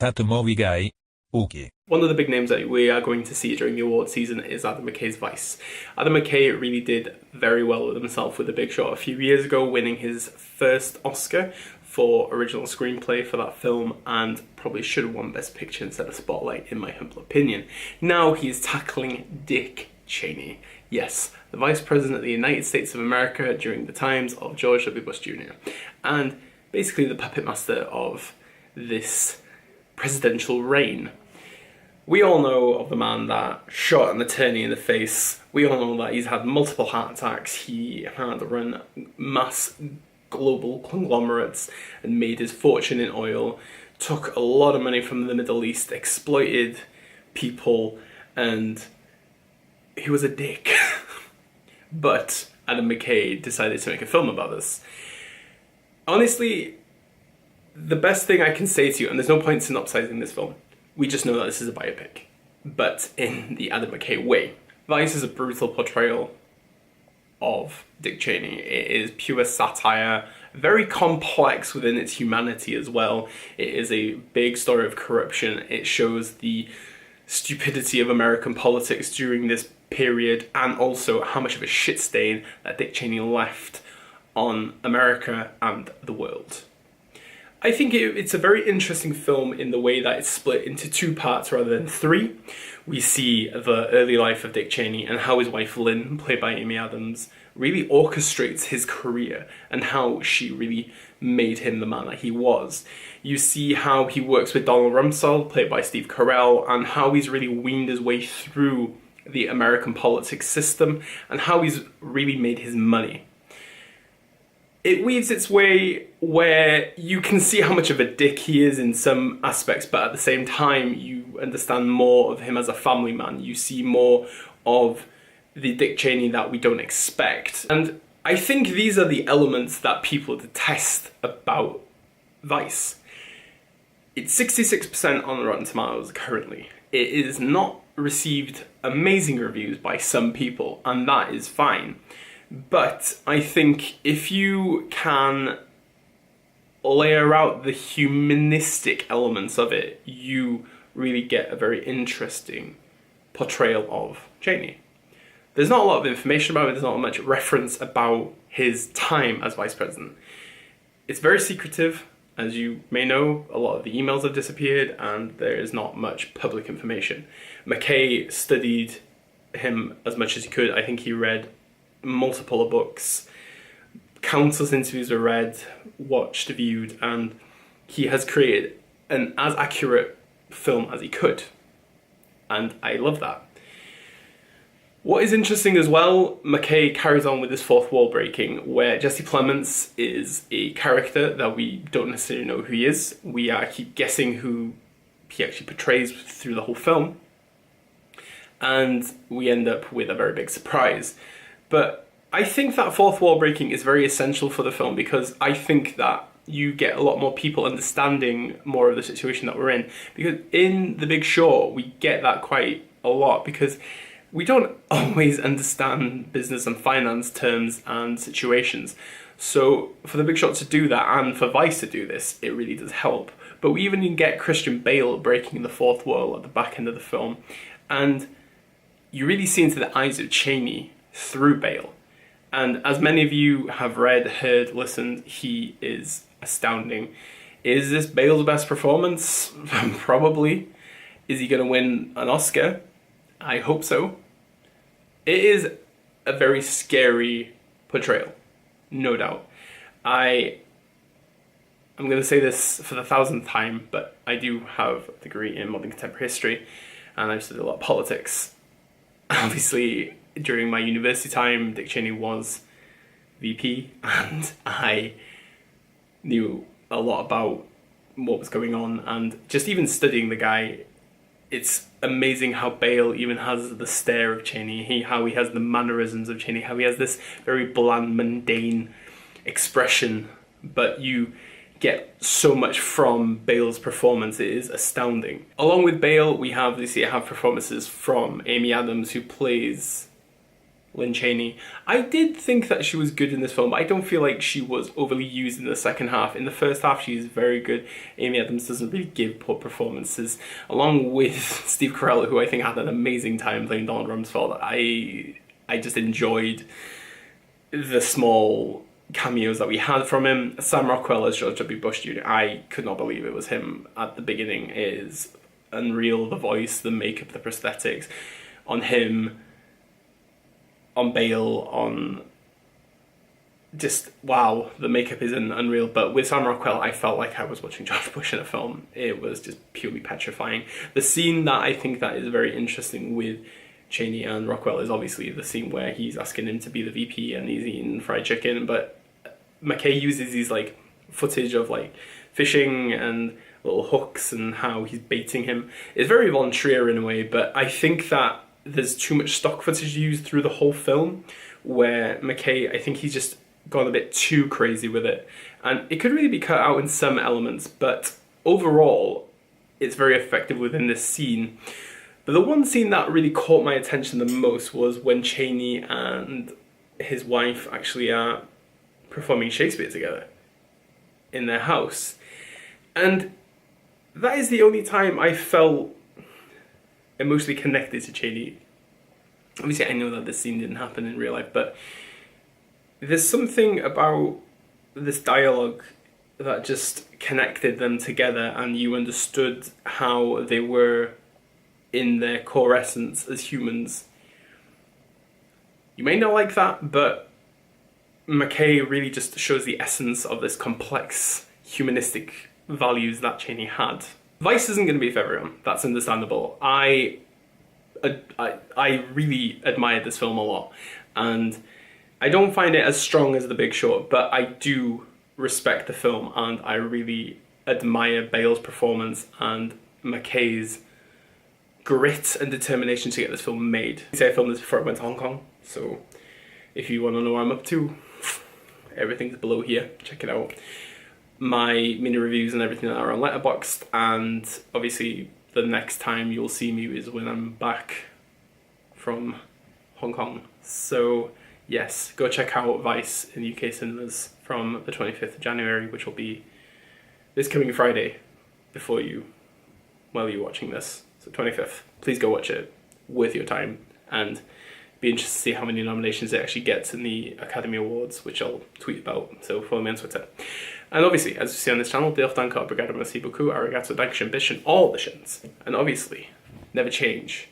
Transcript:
thatmovieguyUK. One of the big names that we are going to see during the award season is Adam McKay's Vice. Adam McKay really did very well with himself with The Big Short a few years ago, winning his first Oscar for original screenplay for that film, and probably should have won Best Picture instead of Spotlight, in my humble opinion. Now he is tackling Dick Cheney. Yes, the Vice President of the United States of America during the times of George W.Bush Jr. And basically the puppet master of this presidential reign. We all know of the man that shot an attorney in the face. We all know that he's had multiple heart attacks. He had run mass global conglomerates and made his fortune in oil, took a lot of money from the Middle East, exploited people, and he was a dick. But Adam McKay decided to make a film about this. Honestly, the best thing I can say to you, and there's no point synopsizing this film, we just know that this is a biopic, but in the Adam McKay way. Vice is a brutal portrayal of Dick Cheney. It is pure satire, very complex within its humanity as well. It is a big story of corruption. It shows the stupidity of American politics during this period, and also how much of a shit stain that Dick Cheney left on America and the world. I think it's a very interesting film in the way that it's split into two parts rather than three. We see the early life of Dick Cheney and how his wife Lynn, played by Amy Adams, really orchestrates his career and how she really made him the man that he was. You see how he works with Donald Rumsfeld, played by Steve Carell, and how he's really weaned his way through the American politics system and how he's really made his money. It weaves its way where you can see how much of a dick he is in some aspects, but at the same time you understand more of him as a family man. You see more of the Dick Cheney that we don't expect. And I think these are the elements that people detest about Vice. It's 66% on Rotten Tomatoes currently. It is not received amazing reviews by some people, and that is fine. But I think if you can layer out the humanistic elements of it, you really get a very interesting portrayal of Cheney. There's not a lot of information about it, there's not much reference about his time as vice president. It's very secretive. As you may know, a lot of the emails have disappeared and there is not much public information. McKay studied him as much as he could. I think he read multiple books, countless interviews were read, watched, viewed, and he has created an as accurate film as he could. And I love that. What is interesting as well, McKay carries on with this fourth wall breaking, where Jesse Plemons is a character that we don't necessarily know who he is. We keep guessing who he actually portrays through the whole film. And we end up with a very big surprise. But I think that fourth wall breaking is very essential for the film, because I think that you get a lot more people understanding more of the situation that we're in. Because in The Big Short, we get that quite a lot, because we don't always understand business and finance terms and situations. So for The Big Short to do that, and for Vice to do this, it really does help. But we even get Christian Bale breaking the fourth wall at the back end of the film. And you really see into the eyes of Cheney through Bale. And as many of you have read, heard, listened, he is astounding. Is this Bale's best performance? Probably. Is he going to win an Oscar? I hope so. It is a very scary portrayal, no doubt. I'm going to say this for the 1000th time, but I do have a degree in modern contemporary history, and I've studied a lot of politics. Obviously, during my university time, Dick Cheney was VP, and I knew a lot about what was going on, and just even studying the guy, it's amazing how Bale even has the stare of Cheney, how he has the mannerisms of Cheney, how he has this very bland, mundane expression, but you get so much from Bale's performance. It is astounding. Along with Bale, we have performances from Amy Adams, who plays Lynn Chaney. I did think that she was good in this film, but I don't feel like she was overly used in the second half. In the first half, she's very good. Amy Adams doesn't really give poor performances, along with Steve Carell, who I think had an amazing time playing Donald Rumsfeld. I just enjoyed the small cameos that we had from him. Sam Rockwell as George.W.Bush Jr. I could not believe it was him at the beginning. It is unreal. The voice, the makeup, the prosthetics on him, on Bale, on just wow, the makeup is unreal. But with Sam Rockwell, I felt like I was watching George Bush in a film. It was just purely petrifying. The scene that I think that is very interesting with Chaney and Rockwell is obviously the scene where he's asking him to be the VP and he's eating fried chicken, but McKay uses these like footage of like fishing and little hooks and how he's baiting him. It's very Von Trier in a way, but I think that there's too much stock footage used through the whole film where McKay, I think he's just gone a bit too crazy with it. And it could really be cut out in some elements, but overall, it's very effective within this scene. But the one scene that really caught my attention the most was when Chaney and his wife actually are performing Shakespeare together in their house. And that is the only time I felt emotionally connected to Chaney. Obviously, I know that this scene didn't happen in real life, but there's something about this dialogue that just connected them together, and you understood how they were in their core essence as humans. You may not like that, but McKay really just shows the essence of this complex humanistic values that Chaney had. Vice isn't going to be for everyone. That's understandable. I really admired this film a lot, and I don't find it as strong as The Big Short, but I do respect the film, and I really admire Bale's performance and McKay's grit and determination to get this film made. I filmed this before I went to Hong Kong, so if you want to know what I'm up to, everything's below here. Check it out. My mini reviews and everything are on Letterboxd, and obviously the next time you'll see me is when I'm back from Hong Kong. So yes, go check out Vice in UK cinemas from the 25th of January, which will be this coming Friday while you're watching this. So 25th. Please go watch it. Worth your time, and be interested to see how many nominations it actually gets in the Academy Awards, which I'll tweet about, so follow me on Twitter. And obviously, as you see on this channel, diolch, danke, obrigado, merci beaucoup, arigato, dankeschön, bisschen, all the shins. And obviously, never change.